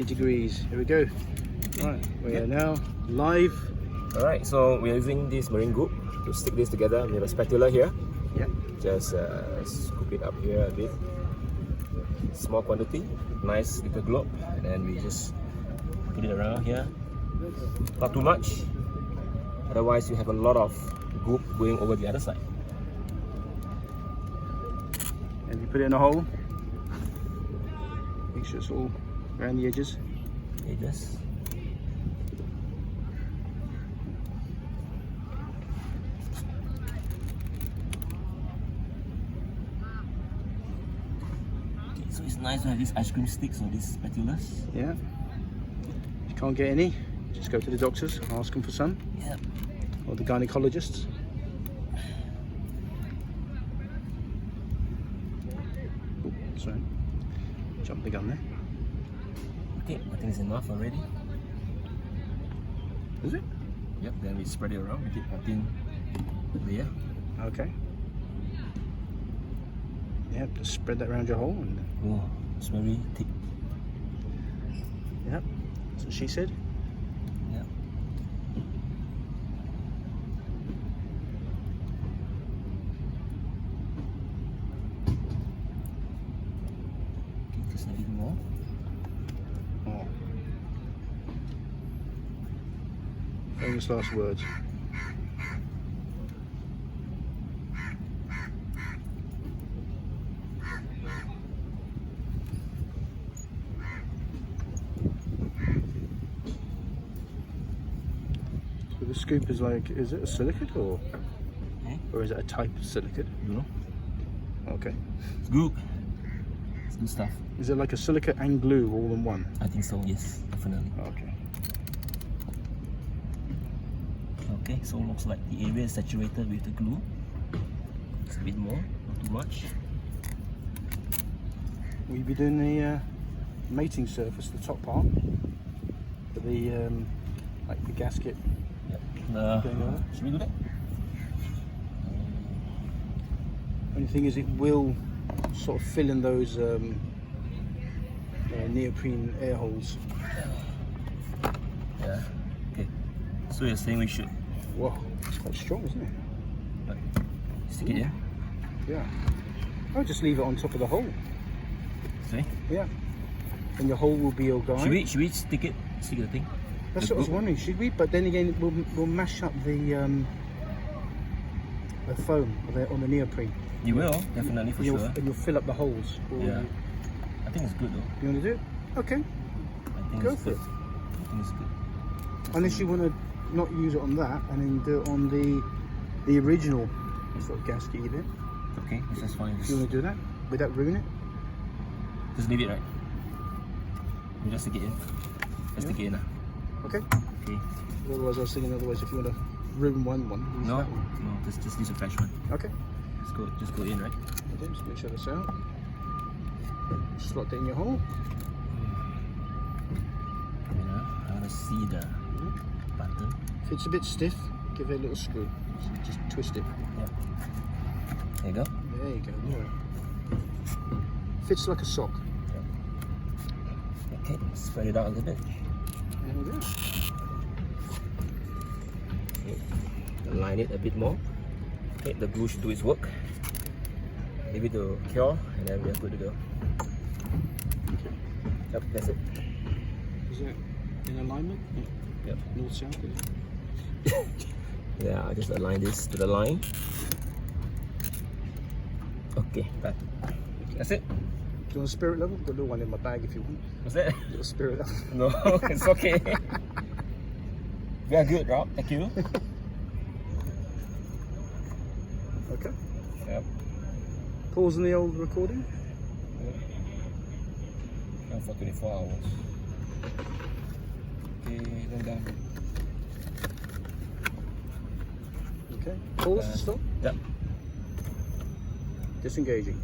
degrees. Here we go. Right, we are now live. Alright, so we're using this marine goop to stick this together. We have a spatula here. Yeah. Just scoop it up here a bit. Small quantity, nice little globe, and then we just put it around here. Not too much, otherwise you have a lot of goop going over the other side. And you put it in a hole. Make sure it's all around the edges. Edges. So it's nice to have these ice cream sticks or these spatulas. Yeah. If you can't get any, just go to the doctors, ask them for some. Yeah. Or the gynecologists. Oh, sorry. Jumped the gun there. Okay, I think it's enough already. Is it? Yep, then we spread it around, make it a thin layer. Okay. Yeah, just spread that around your hole. And Oh, it's very thick. yeah, that's what she said. Yeah. Okay, just a little more. Oh. Famous last words. So the scoop is like, is it a silicate or is it a type of silicate? You know? Okay. It's good. It's good stuff. Is it like a silicate and glue all in one? I think so, yes, definitely. Okay. Okay, so it looks like the area is saturated with the glue. It's a bit more, not too much. Will you be doing the mating surface, the top part, for the like the gasket? Yep. Going over? Should we do that? Only thing is, it will sort of fill in those neoprene air holes. Yeah. Okay. So you're saying we should Whoa, it's quite strong, isn't it? stick it in? Yeah. I'll just leave it on top of the hole. See? Yeah. And your hole will be your guide. Should we stick the thing? That's what I was wondering. Should we? But then again, we'll mash up the foam on the neoprene. You will, definitely, for sure. And you'll fill up the holes. Yeah. I think it's good though. You want to do it? Okay. I think Go it's for good. it. I think it's good. Unless you want to not use it on that and then do it on the original sort of gasket bit. Okay, that's fine. If you want to do that without ruining it. Just leave it, right? You just stick it in. Just stick it in. Okay. Okay. Otherwise, I was thinking, otherwise, if you want to ruin one, use No, that one. no, just use a fresh one. Okay. Just go in, right? Okay, just make sure that's out. Slot that in your hole. I want to see the button. If it's a bit stiff, give it a little screw. Just twist it. Yeah. There you go. There you go. Yeah. Fits like a sock. Okay, spread it out a little bit. There we go. Okay. Align it a bit more. Okay, the glue should do its work. Leave it to cure, and then we are good to go. Yep, that's it. Is that in alignment? Yep. North south. Yeah, I just align this to the line. Okay, that. That's it. Do you want a spirit level? Got a little one in my bag if you want. What's that? A little spirit level. No, it's okay. We are good, Rob. Thank you. Okay. Yep. Pause on the old recording. And for 24 hours. Okay, then done. Okay. Pause. Stop. Yep. Disengaging.